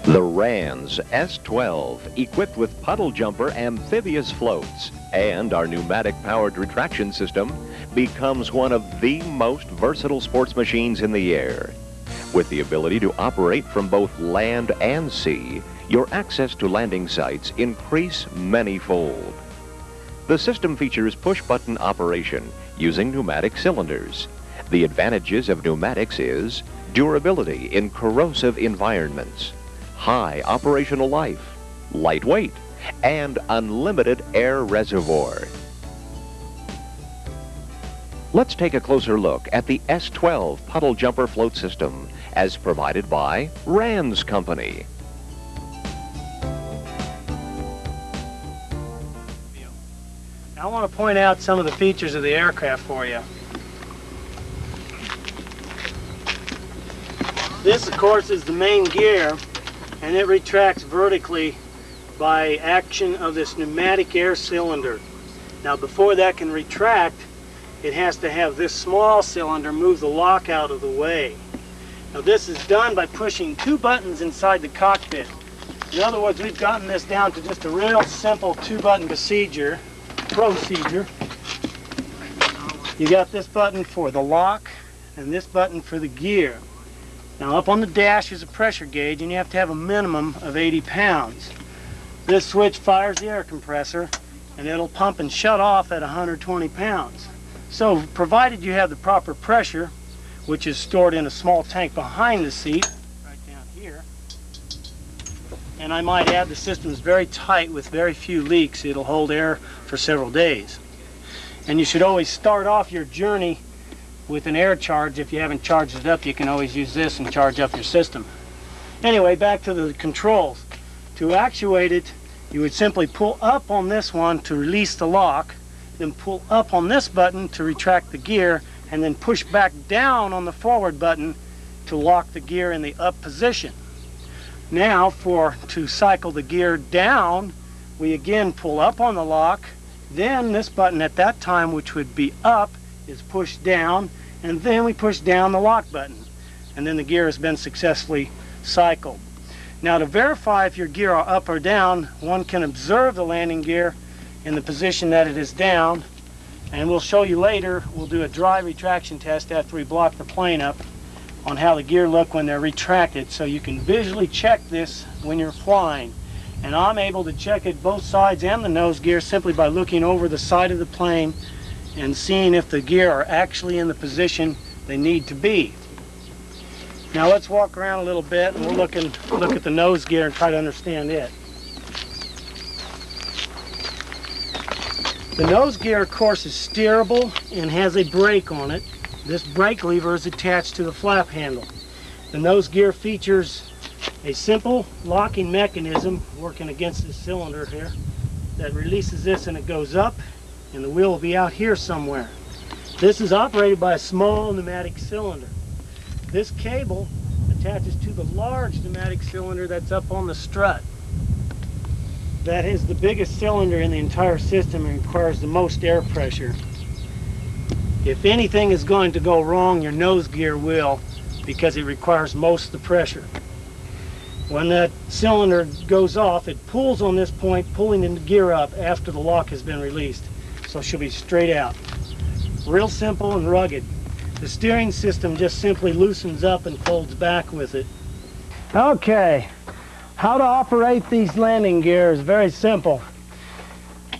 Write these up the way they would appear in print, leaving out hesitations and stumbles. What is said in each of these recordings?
The RANS S12, equipped with puddle jumper amphibious floats and our pneumatic-powered retraction system, becomes one of the most versatile sports machines in the air. With the ability to operate from both land and sea, your access to landing sites increase many-fold. The system features push-button operation using pneumatic cylinders. The advantages of pneumatics is durability in corrosive environments, high operational life, lightweight, and unlimited air reservoir. Let's take a closer look at the S12 puddle jumper float system as provided by RANS Company. I want to point out some of the features of the aircraft for you. This, of course, is the main gear, and it retracts vertically by action of this pneumatic air cylinder. Now, before that can retract, it has to have this small cylinder move the lock out of the way. Now, this is done by pushing two buttons inside the cockpit. In other words, we've gotten this down to just a real simple two-button procedure. You got this button for the lock and this button for the gear. Now, up on the dash is a pressure gauge, and you have to have a minimum of 80 pounds. This switch fires the air compressor, and it'll pump and shut off at 120 pounds. So, provided you have the proper pressure, which is stored in a small tank behind the seat, right down here, and I might add the system is very tight with very few leaks. It'll hold air for several days. And you should always start off your journey with an air charge. If you haven't charged it up, you can always use this and charge up your system. Anyway, back to the controls. To actuate it, you would simply pull up on this one to release the lock, then pull up on this button to retract the gear, and then push back down on the forward button to lock the gear in the up position. Now, to cycle the gear down, we again pull up on the lock, then this button at that time, which would be up, is pushed down, and then we push down the lock button, and then the gear has been successfully cycled. Now, to verify if your gear are up or down, one can observe the landing gear in the position that it is down, and we'll show you later. We'll do a dry retraction test after we block the plane up on how the gear look when they're retracted, so you can visually check this when you're flying. And I'm able to check it both sides and the nose gear simply by looking over the side of the plane and seeing if the gear are actually in the position they need to be. Now let's walk around a little bit and we'll look at the nose gear and try to understand it. The nose gear, of course, is steerable and has a brake on it. This brake lever is attached to the flap handle. The nose gear features a simple locking mechanism working against this cylinder here that releases this and it goes up, and the wheel will be out here somewhere. This is operated by a small pneumatic cylinder. This cable attaches to the large pneumatic cylinder that's up on the strut. That is the biggest cylinder in the entire system and requires the most air pressure. If anything is going to go wrong, your nose gear will, because it requires most of the pressure. When that cylinder goes off, it pulls on this point, pulling the gear up after the lock has been released. So she'll be straight out. Real simple and rugged. The steering system just simply loosens up and folds back with it. Okay, how to operate these landing gears? Very simple.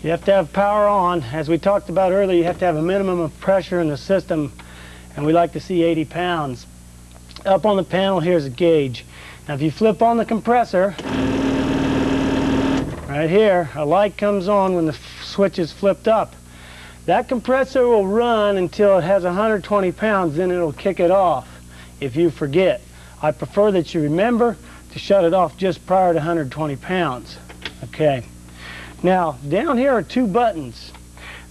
You have to have power on. As we talked about earlier, you have to have a minimum of pressure in the system, and we like to see 80 pounds. Up on the panel, here's a gauge. Now if you flip on the compressor, right here, a light comes on when the switch is flipped up. That compressor will run until it has 120 pounds, then it'll kick it off if you forget. I prefer that you remember to shut it off just prior to 120 pounds. Okay. Now, down here are two buttons.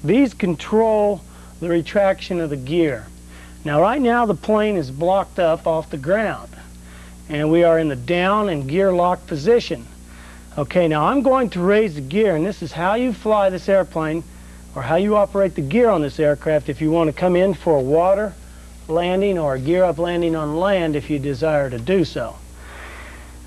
These control the retraction of the gear. Now, right now the plane is blocked up off the ground, and we are in the down and gear lock position. Okay, now I'm going to raise the gear, and this is how you fly this airplane, or how you operate the gear on this aircraft if you want to come in for a water landing or a gear up landing on land if you desire to do so.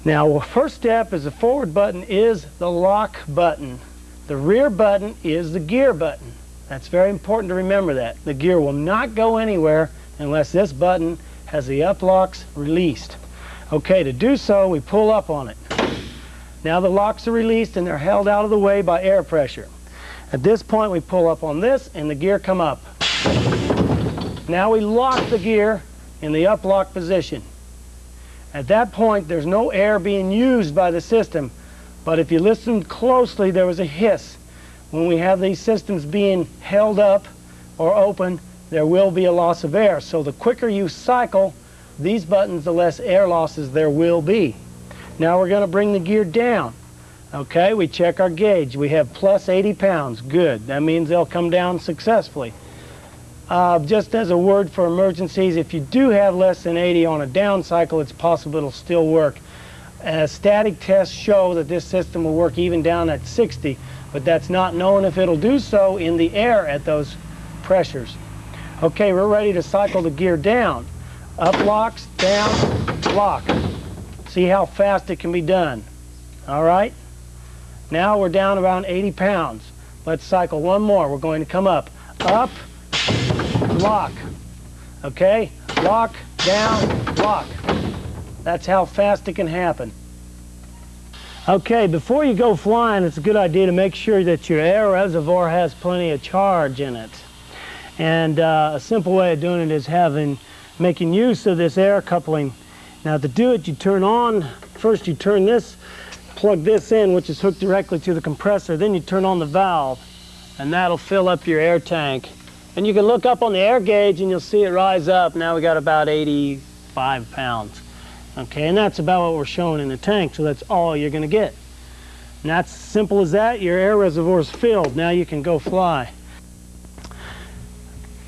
Now, first step is the forward button is the lock button. The rear button is the gear button. That's very important to remember that. The gear will not go anywhere unless this button has the up locks released. Okay, to do so, we pull up on it. Now the locks are released and they're held out of the way by air pressure. At this point, we pull up on this and the gear come up. Now we lock the gear in the up lock position. At that point, there's no air being used by the system, but if you listen closely, there was a hiss. When we have these systems being held up or open, there will be a loss of air. So the quicker you cycle these buttons, the less air losses there will be. Now we're going to bring the gear down. Okay, we check our gauge. We have plus 80 pounds. Good. That means they'll come down successfully. Just as a word for emergencies, if you do have less than 80 on a down cycle, it's possible it'll still work. Static tests show that this system will work even down at 60, but that's not known if it'll do so in the air at those pressures. Okay, we're ready to cycle the gear down. Up locks, down, lock. See how fast it can be done. All right? Now we're down around 80 pounds. Let's cycle one more. We're going to come up, lock. Okay? Lock, down, lock. That's how fast it can happen. Okay, before you go flying, it's a good idea to make sure that your air reservoir has plenty of charge in it. And a simple way of doing it is making use of this air coupling. Now to do it, you turn on, first you turn this, plug this in, which is hooked directly to the compressor, then you turn on the valve, and that'll fill up your air tank. And you can look up on the air gauge and you'll see it rise up. Now we got about 85 pounds. Okay, and that's about what we're showing in the tank, so that's all you're going to get. And that's simple as that. Your air reservoir is filled. Now you can go fly.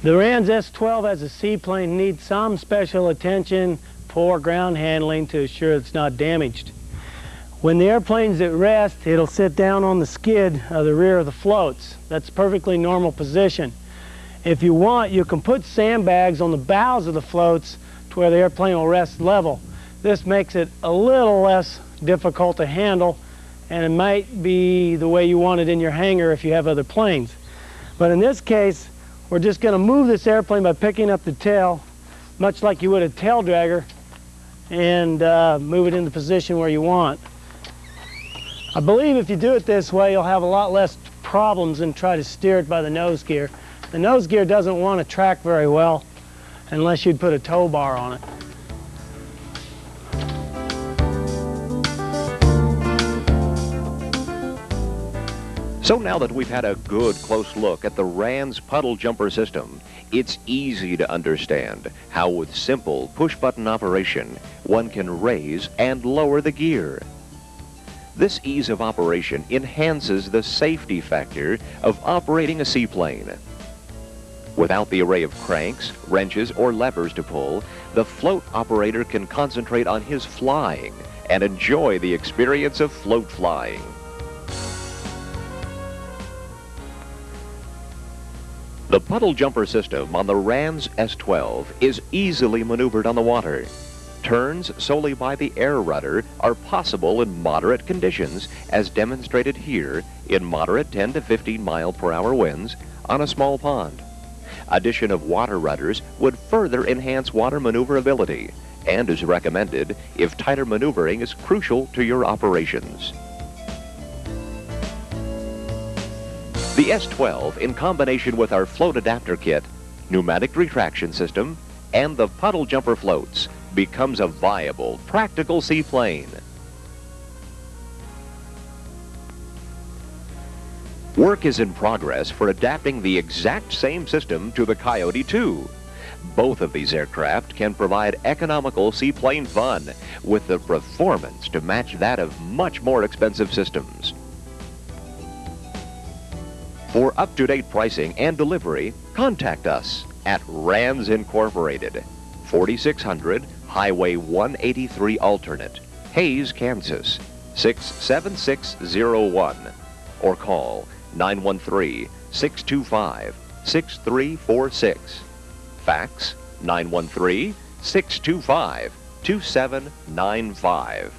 The RANS S12 as a seaplane needs some special attention for ground handling to assure it's not damaged. When the airplane's at rest, it'll sit down on the skid of the rear of the floats. That's a perfectly normal position. If you want, you can put sandbags on the bows of the floats to where the airplane will rest level. This makes it a little less difficult to handle, and it might be the way you want it in your hangar if you have other planes. But in this case, we're just going to move this airplane by picking up the tail, much like you would a tail dragger, and move it into position where you want. I believe if you do it this way, you'll have a lot less problems than try to steer it by the nose gear. The nose gear doesn't want to track very well unless you'd put a tow bar on it. So now that we've had a good close look at the RANS puddle jumper system, it's easy to understand how with simple push-button operation, one can raise and lower the gear. This ease of operation enhances the safety factor of operating a seaplane. Without the array of cranks, wrenches, or levers to pull, the float operator can concentrate on his flying and enjoy the experience of float flying. The puddle jumper system on the RANS S12 is easily maneuvered on the water. Turns solely by the air rudder are possible in moderate conditions, as demonstrated here in moderate 10 to 15 mile-per-hour winds on a small pond. Addition of water rudders would further enhance water maneuverability and is recommended if tighter maneuvering is crucial to your operations. The S12, in combination with our float adapter kit, pneumatic retraction system, and the puddle jumper floats, becomes a viable, practical seaplane. Work is in progress for adapting the exact same system to the Coyote 2. Both of these aircraft can provide economical seaplane fun with the performance to match that of much more expensive systems. For up-to-date pricing and delivery, contact us at RANS Incorporated, 4600 Highway 183 Alternate, Hays, Kansas, 67601, or call 913-625-6346. Fax 913-625-2795.